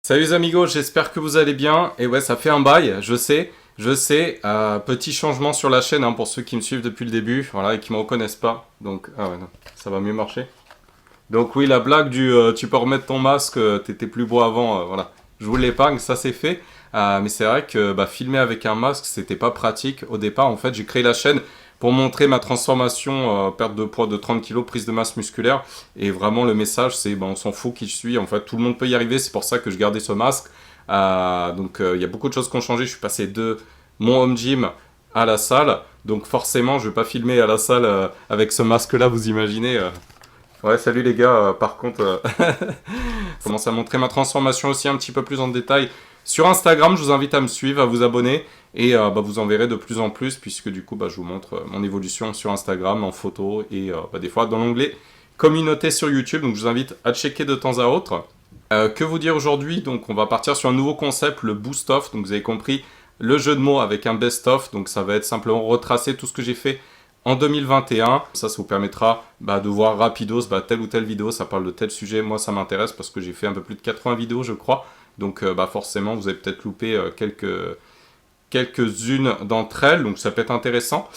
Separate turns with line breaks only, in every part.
Salut les amigos, j'espère que vous allez bien. Et ouais, ça fait un bail, je sais. Petit changement sur la chaîne pour ceux qui me suivent depuis le début, voilà, et qui me reconnaissent pas. Donc, ah ouais, non, ça va mieux marcher. Donc oui, la blague du tu peux remettre ton masque, t'étais plus beau avant, voilà. Je vous l'épargne, ça c'est fait. Mais c'est vrai que filmer avec un masque, c'était pas pratique. Au départ, en fait, j'ai créé la chaîne pour montrer ma transformation, perte de poids de 30 kilos, prise de masse musculaire. Et vraiment, le message, c'est on s'en fout qui je suis. En fait, tout le monde peut y arriver. C'est pour ça que je gardais ce masque. Donc, il y a beaucoup de choses qui ont changé. Je suis passé de mon home gym à la salle. Donc, forcément, je vais pas filmer à la salle avec ce masque-là, vous imaginez. Ouais, salut les gars. Par contre, je commence à montrer ma transformation aussi un petit peu plus en détail sur Instagram. Je vous invite à me suivre, à vous abonner et vous en verrez de plus en plus puisque du coup, je vous montre mon évolution sur Instagram en photo et des fois dans l'onglet communauté sur YouTube. Donc, je vous invite à checker de temps à autre. Que vous dire aujourd'hui? Donc, on va partir sur un nouveau concept, le Boost Off. Donc, vous avez compris le jeu de mots avec un Best Off. Donc, ça va être simplement retracer tout ce que j'ai fait en 2021. Ça vous permettra de voir rapidos, telle ou telle vidéo, ça parle de tel sujet. Moi, ça m'intéresse parce que j'ai fait un peu plus de 80 vidéos, je crois. Donc, forcément, vous avez peut-être loupé quelques-unes d'entre elles. Donc, ça peut être intéressant.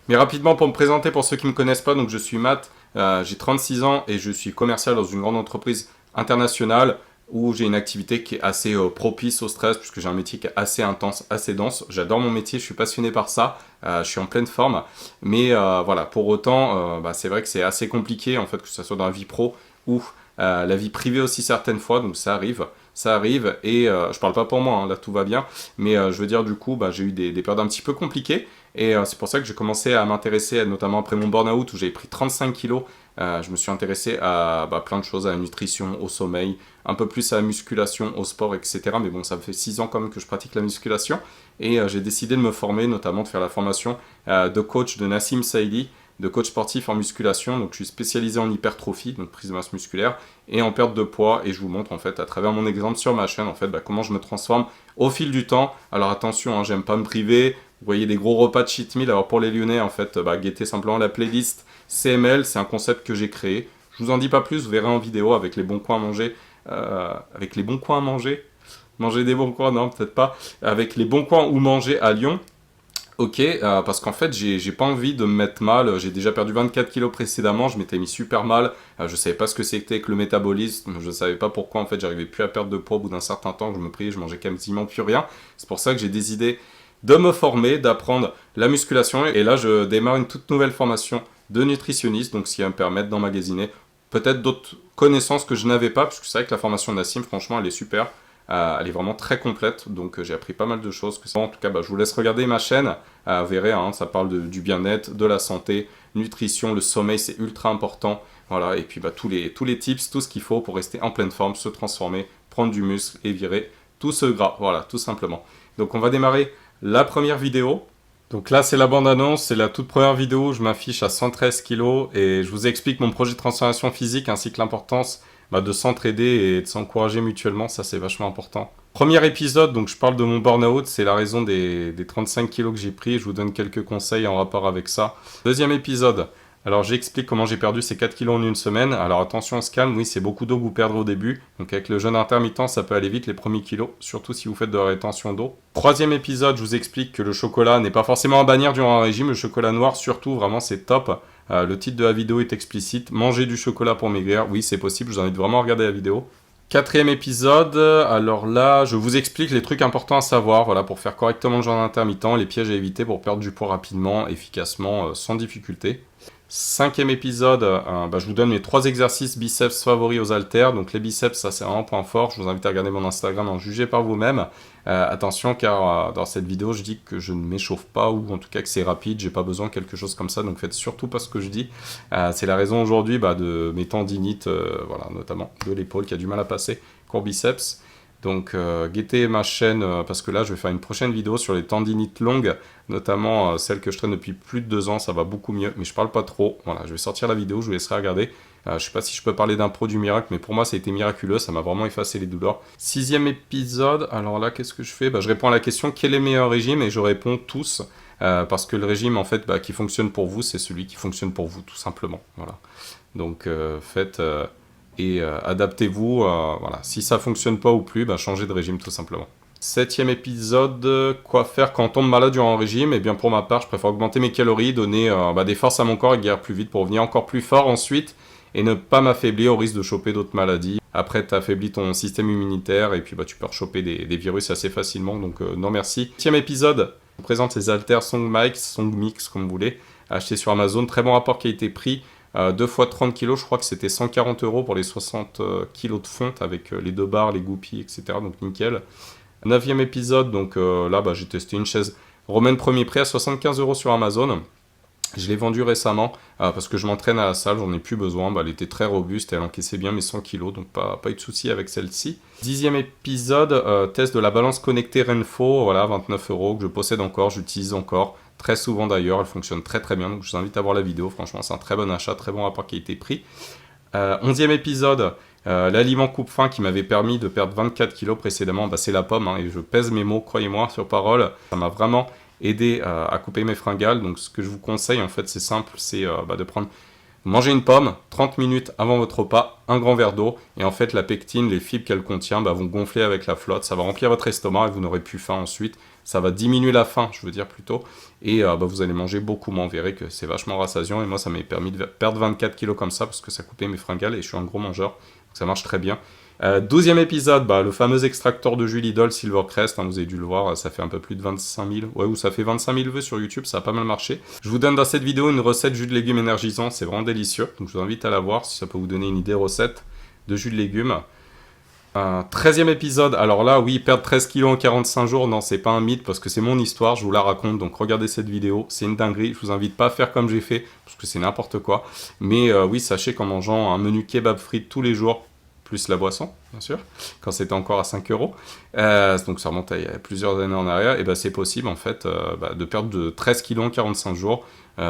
Mais rapidement, pour me présenter, pour ceux qui ne me connaissent pas, donc je suis Matt, j'ai 36 ans et je suis commercial dans une grande entreprise internationale où j'ai une activité qui est assez propice au stress puisque j'ai un métier qui est assez intense, assez dense. J'adore mon métier, je suis passionné par ça, je suis en pleine forme. Mais voilà, pour autant, c'est vrai que c'est assez compliqué en fait, que ce soit dans la vie pro ou la vie privée aussi certaines fois, donc ça arrive. Ça arrive et je parle pas pour moi, là tout va bien, mais je veux dire du coup j'ai eu des périodes un petit peu compliquées et c'est pour ça que j'ai commencé à m'intéresser, notamment après mon burn-out où j'avais pris 35 kilos, je me suis intéressé à plein de choses, à la nutrition, au sommeil, un peu plus à la musculation, au sport, etc. Mais bon, ça fait 6 ans quand même que je pratique la musculation et j'ai décidé de me former, notamment de faire la formation de coach de Nassim Saïdi, de coach sportif en musculation. Donc je suis spécialisé en hypertrophie, donc prise de masse musculaire, et en perte de poids, et je vous montre en fait à travers mon exemple sur ma chaîne en fait comment je me transforme au fil du temps. Alors attention, j'aime pas me priver. Vous voyez des gros repas de cheat meal. Alors pour les Lyonnais en fait, guettez simplement la playlist CML, c'est un concept que j'ai créé. Je vous en dis pas plus, vous verrez en vidéo avec les bons coins à manger, avec les bons coins à manger. Manger des bons coins, non, peut-être pas. Avec les bons coins où manger à Lyon. Ok, parce qu'en fait, j'ai pas envie de me mettre mal. J'ai déjà perdu 24 kilos précédemment, je m'étais mis super mal. Je savais pas ce que c'était que le métabolisme, je savais pas pourquoi en fait j'arrivais plus à perdre de poids au bout d'un certain temps. Je me priais, je mangeais quasiment plus rien. C'est pour ça que j'ai décidé de me former, d'apprendre la musculation. Et là, je démarre une toute nouvelle formation de nutritionniste, donc ce qui va me permettre d'emmagasiner peut-être d'autres connaissances que je n'avais pas, parce que c'est vrai que la formation de Nassim, franchement, elle est super. Elle est vraiment très complète, donc j'ai appris pas mal de choses. En tout cas, je vous laisse regarder ma chaîne. Vous verrez, ça parle du bien-être, de la santé, nutrition, le sommeil, c'est ultra important. Voilà, et puis tous les tips, tout ce qu'il faut pour rester en pleine forme, se transformer, prendre du muscle et virer tout ce gras. Voilà, tout simplement. Donc on va démarrer la première vidéo. Donc là, c'est la bande-annonce, c'est la toute première vidéo où je m'affiche à 113 kg et je vous explique mon projet de transformation physique ainsi que l'importance de s'entraider et de s'encourager mutuellement, ça c'est vachement important. Premier épisode, donc je parle de mon burn-out, c'est la raison des 35 kilos que j'ai pris, je vous donne quelques conseils en rapport avec ça. Deuxième épisode, alors j'explique comment j'ai perdu ces 4 kilos en une semaine. Alors attention, on se calme, oui c'est beaucoup d'eau que vous perdrez au début, donc avec le jeûne intermittent ça peut aller vite les premiers kilos, surtout si vous faites de la rétention d'eau. Troisième épisode, je vous explique que le chocolat n'est pas forcément à bannir durant un régime, le chocolat noir surtout, vraiment c'est top. Le titre de la vidéo est explicite, manger du chocolat pour maigrir, oui c'est possible, je vous invite vraiment à regarder la vidéo. Quatrième épisode, alors là je vous explique les trucs importants à savoir, voilà, pour faire correctement le jeûne intermittent, les pièges à éviter pour perdre du poids rapidement, efficacement, sans difficulté. Cinquième épisode, je vous donne mes 3 exercices biceps favoris aux haltères. Donc les biceps, ça c'est vraiment un point fort. Je vous invite à regarder mon Instagram, en juger par vous-même. Attention car dans cette vidéo, je dis que je ne m'échauffe pas ou en tout cas que c'est rapide. J'ai pas besoin de quelque chose comme ça. Donc faites surtout pas ce que je dis. C'est la raison aujourd'hui de mes tendinites, voilà, notamment de l'épaule qui a du mal à passer, biceps. Donc guettez ma chaîne parce que là je vais faire une prochaine vidéo sur les tendinites longues, notamment celles que je traîne depuis plus de 2 ans, ça va beaucoup mieux, mais je parle pas trop. Voilà, je vais sortir la vidéo, je vous laisserai regarder. Je sais pas si je peux parler d'un produit miracle, mais pour moi ça a été miraculeux, ça m'a vraiment effacé les douleurs. Sixième épisode, alors là qu'est-ce que je fais? Je réponds à la question quel est le meilleur régime et je réponds tous. Parce que le régime en fait qui fonctionne pour vous, c'est celui qui fonctionne pour vous tout simplement. Voilà. Donc faites et adaptez-vous. Voilà. Si ça fonctionne pas ou plus, bah, changez de régime tout simplement. 7e épisode, quoi faire quand on tombe malade durant un régime? Eh bien pour ma part, je préfère augmenter mes calories, donner des forces à mon corps et guérir plus vite pour revenir encore plus fort ensuite et ne pas m'affaiblir au risque de choper d'autres maladies. Après, tu affaiblis ton système immunitaire et puis tu peux rechoper des virus assez facilement, donc non merci. 10e épisode, je vous présente les haltères Song Mix, comme vous voulez, achetés sur Amazon. Très bon rapport qualité-prix, 2 fois 30 kg, je crois que c'était 140 € pour les 60 kg de fonte avec les 2 barres, les goupilles, etc. Donc nickel. 9e épisode, donc là j'ai testé une chaise romaine premier prix à 75 € sur Amazon. Je l'ai vendue récemment parce que je m'entraîne à la salle, j'en ai plus besoin. Elle était très robuste, elle encaissait bien mes 100 kg, donc pas eu de souci avec celle-ci. 10e épisode, test de la balance connectée Renfo, voilà, 29 € que je possède encore, j'utilise encore très souvent d'ailleurs, elle fonctionne très très bien, donc je vous invite à voir la vidéo, franchement c'est un très bon achat, très bon rapport qualité-prix. 11e épisode, l'aliment coupe-faim qui m'avait permis de perdre 24 kg précédemment, c'est la pomme, et je pèse mes mots, croyez-moi, sur parole. Ça m'a vraiment aidé à couper mes fringales, donc ce que je vous conseille, en fait, c'est simple, c'est de manger une pomme 30 minutes avant votre repas, un grand verre d'eau, et en fait, la pectine, les fibres qu'elle contient, vont gonfler avec la flotte, ça va remplir votre estomac et vous n'aurez plus faim ensuite. Ça va diminuer la faim, je veux dire plutôt, et vous allez manger beaucoup moins. Vous verrez que c'est vachement rassasiant, et moi ça m'a permis de perdre 24 kg comme ça, parce que ça coupait mes fringales, et je suis un gros mangeur, donc ça marche très bien. 12e épisode, le fameux extracteur de jus Lidl Silvercrest, vous avez dû le voir, ça fait un peu plus de 25 000, ou ça fait 25 000 vues sur YouTube, ça a pas mal marché. Je vous donne dans cette vidéo une recette jus de légumes énergisant, c'est vraiment délicieux, donc je vous invite à la voir, si ça peut vous donner une idée recette de jus de légumes. 13e épisode, alors là oui, perdre 13 kg en 45 jours, non c'est pas un mythe parce que c'est mon histoire, je vous la raconte, donc regardez cette vidéo, c'est une dinguerie, je vous invite pas à faire comme j'ai fait, parce que c'est n'importe quoi, mais oui sachez qu'en mangeant un menu kebab frites tous les jours, plus la boisson, bien sûr, quand c'était encore à 5 €, donc ça remonte à il y a plusieurs années en arrière, et c'est possible en fait de perdre de 13 kg en 45 jours,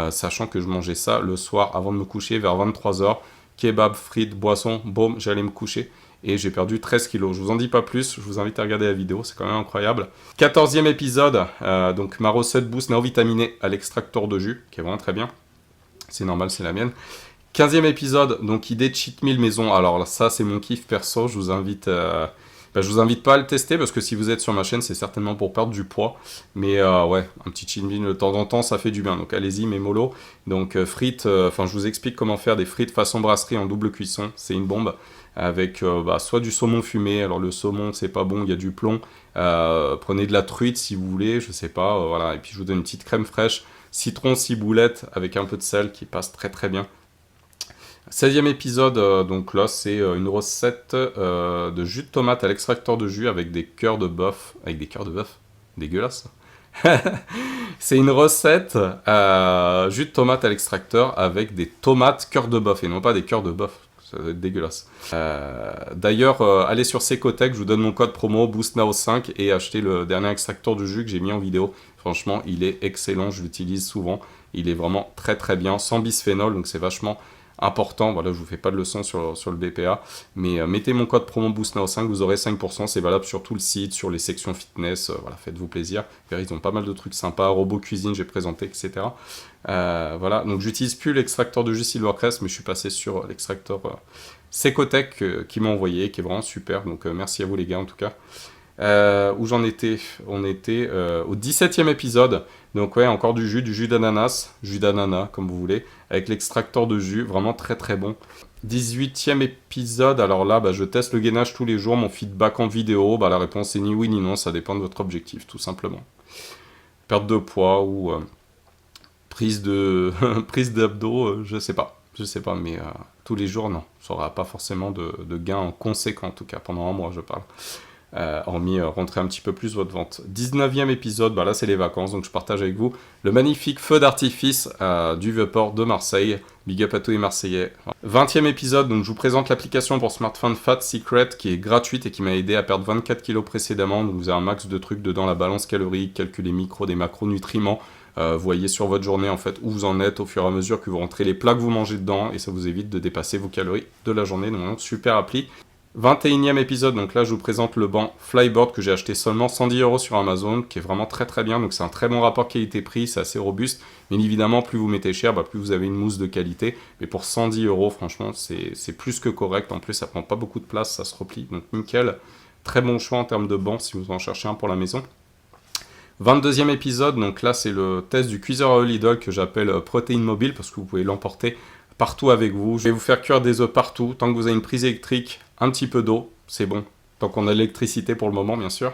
sachant que je mangeais ça le soir avant de me coucher vers 23 h, kebab, frites, boisson, boum, j'allais me coucher. Et j'ai perdu 13 kilos. Je vous en dis pas plus, je vous invite à regarder la vidéo, c'est quand même incroyable. 14e épisode, donc ma recette boost néo-vitaminé à l'extracteur de jus, qui est vraiment très bien. C'est normal, c'est la mienne. 15e épisode, donc idée de cheat meal maison. Alors là, ça c'est mon kiff perso, je vous invite... je vous invite pas à le tester parce que si vous êtes sur ma chaîne, c'est certainement pour perdre du poids. Mais ouais, un petit cheat meal de temps en temps, ça fait du bien. Donc allez-y, mes mollo. Donc frites, je vous explique comment faire des frites façon brasserie en double cuisson. C'est une bombe. Avec soit du saumon fumé, alors le saumon c'est pas bon, il y a du plomb, prenez de la truite si vous voulez, je sais pas, voilà, et puis je vous donne une petite crème fraîche, citron, ciboulette, avec un peu de sel qui passe très très bien. 16e épisode, donc là c'est une recette de jus de tomate à l'extracteur de jus avec des cœurs de bœuf, dégueulasse. C'est une recette jus de tomate à l'extracteur avec des tomates cœurs de bœuf et non pas des cœurs de bœuf. Ça doit être dégueulasse. D'ailleurs, allez sur Secotech, je vous donne mon code promo BoostNow5 et achetez le dernier extracteur de jus que j'ai mis en vidéo. Franchement, il est excellent, je l'utilise souvent. Il est vraiment très très bien, sans bisphénol, donc c'est vachement important. Voilà, je vous fais pas de leçon sur le BPA, mais mettez mon code promo BoostNow5, vous aurez 5%, c'est valable sur tout le site, sur les sections fitness, voilà, faites-vous plaisir. Vous verrez, ils ont pas mal de trucs sympas, robot cuisine, j'ai présenté, etc. Voilà, donc j'utilise plus l'extracteur de jus Silvercrest, mais je suis passé sur l'extracteur Secotech qui m'a envoyé, qui est vraiment super, donc merci à vous les gars en tout cas. Où j'en étais? On était au 17e épisode, donc ouais, encore du jus d'ananas, jus d'ananas comme vous voulez, avec l'extracteur de jus, vraiment très très bon. 18e épisode, alors là je teste le gainage tous les jours, mon feedback en vidéo, la réponse est ni oui ni non, ça dépend de votre objectif tout simplement. Perte de poids ou prise d'abdos, je sais pas, mais tous les jours non, ça n'aura pas forcément de gain conséquent en tout cas, pendant un mois je parle. Hormis rentrer un petit peu plus votre vente. 19e épisode, là c'est les vacances, donc je partage avec vous le magnifique feu d'artifice du Vieux-Port de Marseille. Big up à tous les Marseillais. 20e épisode, donc je vous présente l'application pour smartphone Fat Secret qui est gratuite et qui m'a aidé à perdre 24 kg précédemment. Donc vous avez un max de trucs dedans, la balance calorique, calcul des micros, des macronutriments. Vous voyez sur votre journée en fait où vous en êtes au fur et à mesure que vous rentrez les plats que vous mangez dedans et ça vous évite de dépasser vos calories de la journée. Donc super appli. 21e épisode, donc là je vous présente le banc Flyboard que j'ai acheté seulement 110 € sur Amazon, qui est vraiment très très bien, donc c'est un très bon rapport qualité-prix, c'est assez robuste, mais évidemment plus vous mettez cher, plus vous avez une mousse de qualité, mais pour 110 € franchement c'est plus que correct, en plus ça prend pas beaucoup de place, ça se replie, donc nickel, très bon choix en termes de banc si vous en cherchez un pour la maison. 22e épisode, donc là c'est le test du cuiseur à œufs Lidl que j'appelle protéine mobile, parce que vous pouvez l'emporter partout avec vous. Je vais vous faire cuire des œufs partout, tant que vous avez une prise électrique, un petit peu d'eau, c'est bon. Tant qu'on a l'électricité pour le moment, bien sûr.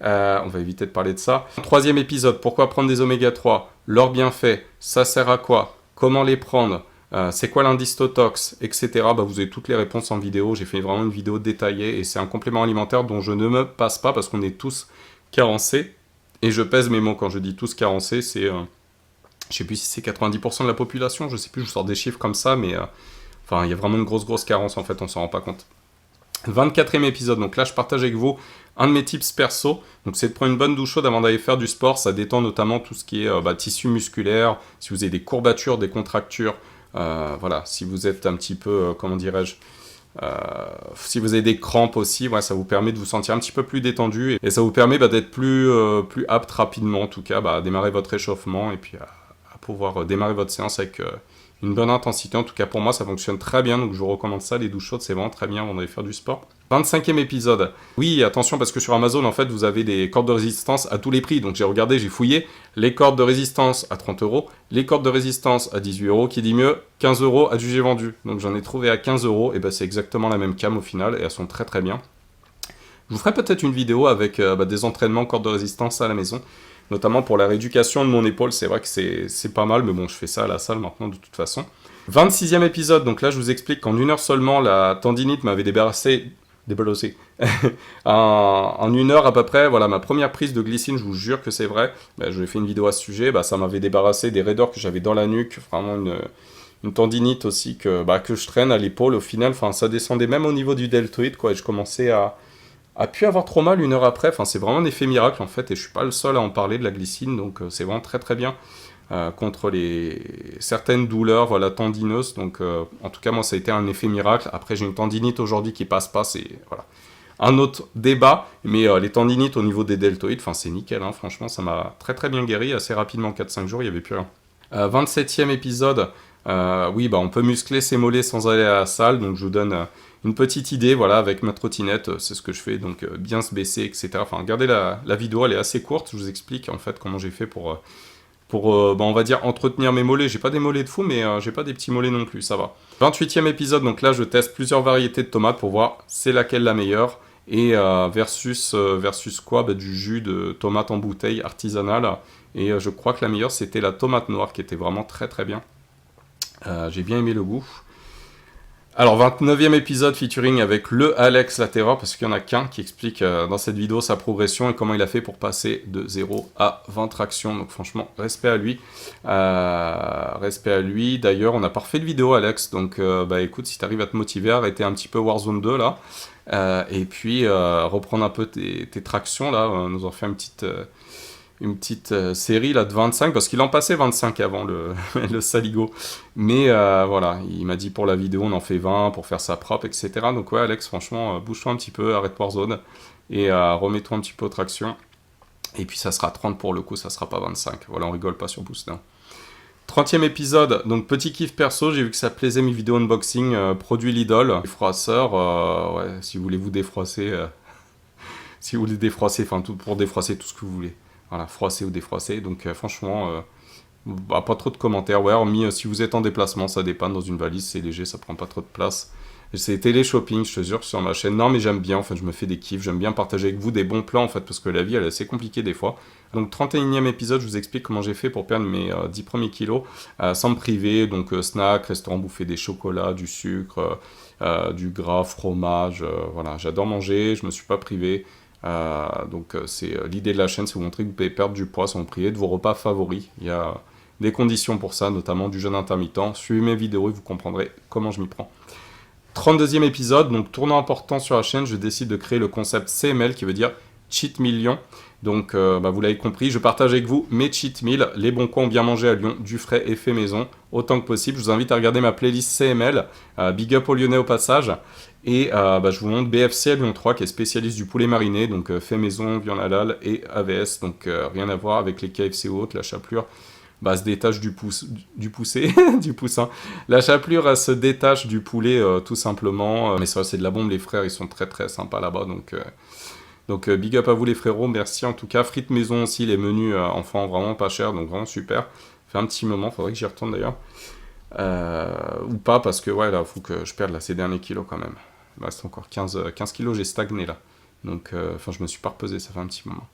On va éviter de parler de ça. 3e épisode, pourquoi prendre des oméga 3, leurs bienfaits, ça sert à quoi, comment les prendre, c'est quoi l'indice Totox, etc. Vous avez toutes les réponses en vidéo. J'ai fait vraiment une vidéo détaillée et c'est un complément alimentaire dont je ne me passe pas parce qu'on est tous carencés. Et je pèse mes mots quand je dis tous carencés, c'est... je sais plus si c'est 90% de la population, je sais plus, je sors des chiffres comme ça, mais enfin, il y a vraiment une grosse carence en fait, on s'en rend pas compte. 24e épisode, donc là je partage avec vous un de mes tips perso, donc c'est de prendre une bonne douche chaude avant d'aller faire du sport, ça détend notamment tout ce qui est tissu musculaire, si vous avez des courbatures, des contractures, voilà, si vous êtes un petit peu, comment dirais-je, si vous avez des crampes aussi, ouais, ça vous permet de vous sentir un petit peu plus détendu et ça vous permet d'être plus apte rapidement, en tout cas, à démarrer votre réchauffement et puis à pouvoir démarrer votre séance avec une bonne intensité. En tout cas, pour moi, ça fonctionne très bien, donc je vous recommande ça. Les douches chaudes, c'est vraiment très bien avant d'aller faire du sport. 25e épisode. Oui, attention, parce que sur Amazon, en fait, vous avez des cordes de résistance à tous les prix. Donc j'ai regardé, j'ai fouillé. Les cordes de résistance à 30 €, les cordes de résistance à 18 €, qui dit mieux, 15 € à juger vendu. Donc j'en ai trouvé à 15 €, et c'est exactement la même cam au final, et elles sont très très bien. Je vous ferai peut-être une vidéo avec des entraînements cordes de résistance à la maison, notamment pour la rééducation de mon épaule. C'est vrai que c'est pas mal, mais bon, je fais ça à la salle maintenant de toute façon. 26e épisode, donc là je vous explique qu'en 1 heure seulement, la tendinite m'avait débarrassé en 1 heure à peu près, voilà, ma première prise de glycine, je vous jure que c'est vrai, je vous ai fait une vidéo à ce sujet, ça m'avait débarrassé des raideurs que j'avais dans la nuque, vraiment une tendinite aussi que je traîne à l'épaule au final, enfin ça descendait même au niveau du deltoïde, quoi, et je commençais à plus avoir trop mal 1 heure après, enfin c'est vraiment un effet miracle en fait, et je suis pas le seul à en parler de la glycine, donc c'est vraiment très très bien contre certaines douleurs, voilà, tendineuses, donc en tout cas moi ça a été un effet miracle. Après j'ai une tendinite aujourd'hui qui passe pas, c'est voilà, un autre débat, mais les tendinites au niveau des deltoïdes, enfin c'est nickel, hein, franchement ça m'a très très bien guéri, assez rapidement, 4-5 jours, il n'y avait plus rien. 27e épisode, oui, on peut muscler ses mollets sans aller à la salle, donc je vous donne une petite idée, voilà, avec ma trottinette, c'est ce que je fais, donc bien se baisser, etc. Enfin, regardez la vidéo, elle est assez courte, je vous explique en fait comment j'ai fait pour on va dire, entretenir mes mollets. J'ai pas des mollets de fou, mais j'ai pas des petits mollets non plus, ça va. 28e épisode, donc là je teste plusieurs variétés de tomates pour voir c'est laquelle la meilleure, et versus quoi, du jus de tomate en bouteille artisanale, et je crois que la meilleure c'était la tomate noire, qui était vraiment très très bien. J'ai bien aimé le goût. Alors, 29e épisode featuring avec le Alex La Terreur, parce qu'il n'y en a qu'un qui explique dans cette vidéo sa progression et comment il a fait pour passer de 0 à 20 tractions. Donc franchement, respect à lui. Respect à lui. D'ailleurs, on n'a pas refait de vidéo, Alex. Donc écoute, si tu arrives à te motiver, arrêter un petit peu Warzone 2 là. Et puis reprendre un peu tes tractions là. Nous en fait une petite série là de 25, parce qu'il en passait 25 avant le saligo, mais voilà, il m'a dit pour la vidéo on en fait 20 pour faire ça propre, etc. Donc ouais Alex, franchement, bouge-toi un petit peu, arrête Warzone et remets-toi un petit peu aux tractions, et puis ça sera 30 pour le coup, ça sera pas 25, voilà, on rigole pas sur Boost, hein. 30e épisode, donc petit kiff perso, j'ai vu que ça plaisait mes vidéos unboxing, produits Lidl, les froisseurs, ouais, si vous voulez vous défroisser, si vous voulez défroisser, enfin pour défroisser tout ce que vous voulez. Voilà, froissé ou défroissé, donc franchement, pas trop de commentaires. Ouais, hormis si vous êtes en déplacement, ça dépanne dans une valise, c'est léger, ça prend pas trop de place. C'est télé-shopping, je te jure, sur ma chaîne. Non, mais j'aime bien, en fait, je me fais des kiffs, j'aime bien partager avec vous des bons plans, en fait, parce que la vie, elle est assez compliquée des fois. Donc, 31e épisode, je vous explique comment j'ai fait pour perdre mes 10 premiers kilos, sans me priver, donc snack, restaurant, bouffer des chocolats, du sucre, du gras, fromage, voilà, j'adore manger, je me suis pas privé. Donc c'est l'idée de la chaîne, c'est vous montrer que vous pouvez perdre du poids sans vous priver de vos repas favoris. Il y a des conditions pour ça, notamment du jeûne intermittent. Suivez mes vidéos et vous comprendrez comment je m'y prends. 32e épisode, donc tournant important sur la chaîne, je décide de créer le concept CML, qui veut dire Cheat Million. Donc vous l'avez compris, je partage avec vous mes cheat meals, les bons coins bien mangés à Lyon, du frais et fait maison, autant que possible. Je vous invite à regarder ma playlist CML, big up aux Lyonnais au passage. Et je vous montre BFC à Lyon 3 qui est spécialiste du poulet mariné, donc fait maison, viande halal et AVS, donc rien à voir avec les KFC ou autres. La chapelure se détache du poussé, du poussin. La chapelure elle se détache du poulet tout simplement. Mais ça c'est de la bombe, les frères, ils sont très très sympas là-bas, donc big up à vous les frérots, merci en tout cas. Frites maison aussi, les menus enfants vraiment pas chers, donc vraiment super. Ça fait un petit moment, faudrait que j'y retourne d'ailleurs. Ou pas, parce que ouais, là, faut que je perde là, ces derniers kilos quand même. Il reste encore 15 kilos, j'ai stagné là. Donc, je me suis pas repesé, ça fait un petit moment.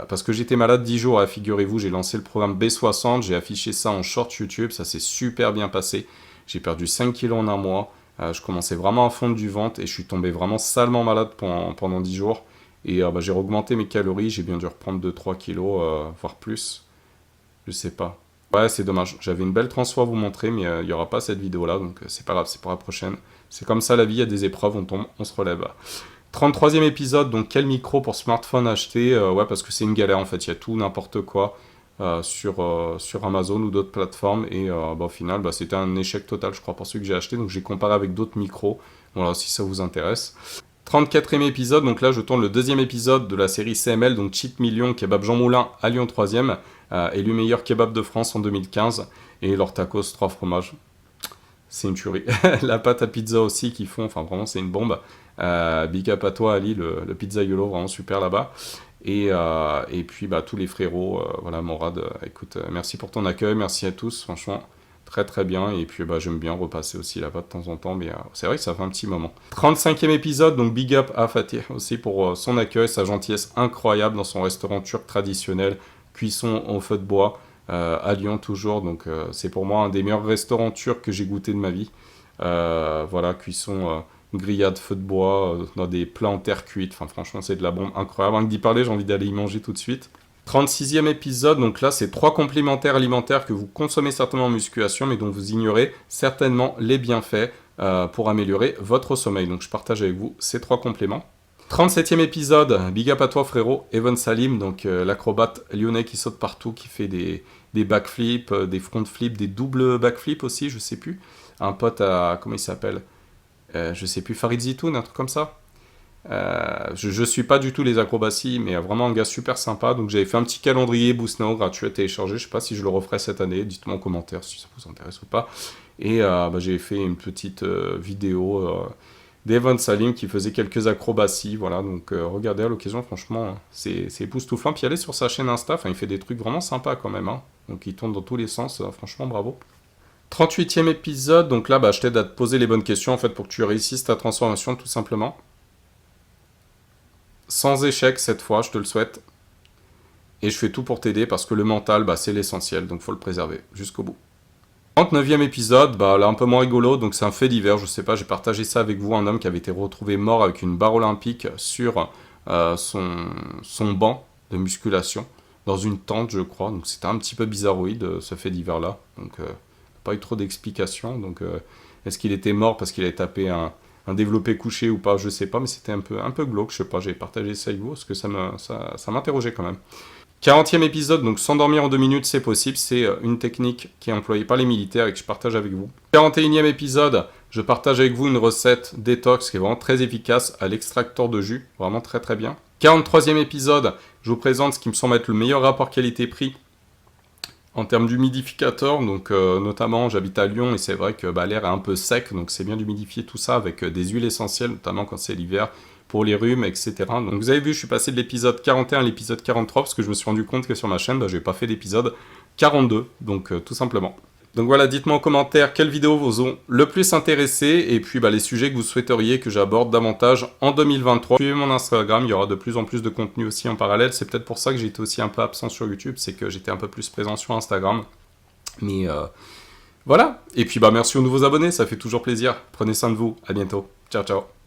Parce que j'étais malade 10 jours, figurez-vous, j'ai lancé le programme B60, j'ai affiché ça en short YouTube, ça s'est super bien passé. J'ai perdu 5 kilos en un mois, je commençais vraiment à fondre du ventre et je suis tombé vraiment salement malade pendant 10 jours. Et j'ai augmenté mes calories, j'ai bien dû reprendre 2-3 kilos, voire plus. Je sais pas. Ouais, c'est dommage. J'avais une belle transfo à vous montrer, mais il n'y aura pas cette vidéo-là, donc c'est pas grave, c'est pour la prochaine. C'est comme ça la vie, il y a des épreuves, on tombe, on se relève. 33e épisode, donc quel micro pour smartphone acheter? Ouais, parce que c'est une galère en fait, il y a tout, n'importe quoi sur Amazon ou d'autres plateformes, et au final, c'était un échec total, je crois, pour celui que j'ai acheté, donc j'ai comparé avec d'autres micros, voilà, si ça vous intéresse. 34e épisode, donc là je tourne le deuxième épisode de la série CML, donc Cheat Million, kebab Jean Moulin à Lyon 3e, élu meilleur kebab de France en 2015, et leur tacos 3 fromages. C'est une tuerie. La pâte à pizza aussi qu'ils font, enfin vraiment c'est une bombe. Big up à toi Ali, le pizzaiolo, vraiment super là-bas. Et puis tous les frérots, voilà Morad, écoute, merci pour ton accueil, merci à tous, franchement très très bien, et puis j'aime bien repasser aussi là-bas de temps en temps, mais c'est vrai que ça fait un petit moment. 35e épisode, donc big up à Fatih aussi pour son accueil, sa gentillesse incroyable dans son restaurant turc traditionnel, cuisson au feu de bois, à Lyon toujours, donc c'est pour moi un des meilleurs restaurants turcs que j'ai goûté de ma vie. Voilà, cuisson, grillade, feu de bois, dans des plats en terre cuite, enfin franchement c'est de la bombe incroyable, rien que d'y parler j'ai envie d'aller y manger tout de suite. 36e épisode, donc là c'est 3 complémentaires alimentaires que vous consommez certainement en musculation, mais dont vous ignorez certainement les bienfaits pour améliorer votre sommeil. Donc je partage avec vous ces 3 compléments. 37e épisode, big up à toi frérot, Evan Salim, donc l'acrobate lyonnais qui saute partout, qui fait des backflips, des front flips, des doubles backflips aussi, je sais plus. Un pote à, comment il s'appelle, je sais plus, Farid Zitoun, un truc comme ça. Je suis pas du tout les acrobaties, mais vraiment un gars super sympa. Donc j'avais fait un petit calendrier Boost Now gratuit à télécharger. Je sais pas si je le referai cette année. Dites-moi en commentaire si ça vous intéresse ou pas. Et j'ai fait une petite vidéo d'Evan Salim qui faisait quelques acrobaties. Voilà, donc regardez à l'occasion, franchement, c'est époustouflant. Puis allez sur sa chaîne Insta, il fait des trucs vraiment sympas quand même. Hein. Donc il tourne dans tous les sens, franchement bravo. 38e épisode, donc là je t'aide à te poser les bonnes questions en fait pour que tu réussisses ta transformation tout simplement. Sans échec cette fois, je te le souhaite. Et je fais tout pour t'aider parce que le mental, c'est l'essentiel, donc faut le préserver jusqu'au bout. 39e épisode, là un peu moins rigolo, donc c'est un fait divers, je sais pas, j'ai partagé ça avec vous, un homme qui avait été retrouvé mort avec une barre olympique sur son banc de musculation, dans une tente je crois, donc c'était un petit peu bizarroïde ce fait divers là, donc pas eu trop d'explications, donc est-ce qu'il était mort parce qu'il avait tapé un développé couché ou pas, je sais pas, mais c'était un peu glauque, je sais pas, j'ai partagé ça avec vous, parce que ça m'interrogeait quand même. 40e épisode, donc s'endormir en 2 minutes, c'est possible, c'est une technique qui est employée par les militaires et que je partage avec vous. 41e épisode, je partage avec vous une recette détox qui est vraiment très efficace à l'extracteur de jus, vraiment très très bien. 43e épisode, je vous présente ce qui me semble être le meilleur rapport qualité-prix en termes d'humidificateur, donc notamment j'habite à Lyon et c'est vrai que l'air est un peu sec, donc c'est bien d'humidifier tout ça avec des huiles essentielles, notamment quand c'est l'hiver, pour les rhumes, etc. Donc vous avez vu, je suis passé de l'épisode 41 à l'épisode 43, parce que je me suis rendu compte que sur ma chaîne, j'ai pas fait d'épisode 42, donc tout simplement. Donc voilà, dites-moi en commentaire quelles vidéos vous ont le plus intéressé, et puis les sujets que vous souhaiteriez que j'aborde davantage en 2023. Suivez mon Instagram, il y aura de plus en plus de contenu aussi en parallèle, c'est peut-être pour ça que j'étais aussi un peu absent sur YouTube, c'est que j'étais un peu plus présent sur Instagram. Mais voilà, et puis merci aux nouveaux abonnés, ça fait toujours plaisir. Prenez soin de vous, à bientôt, ciao ciao.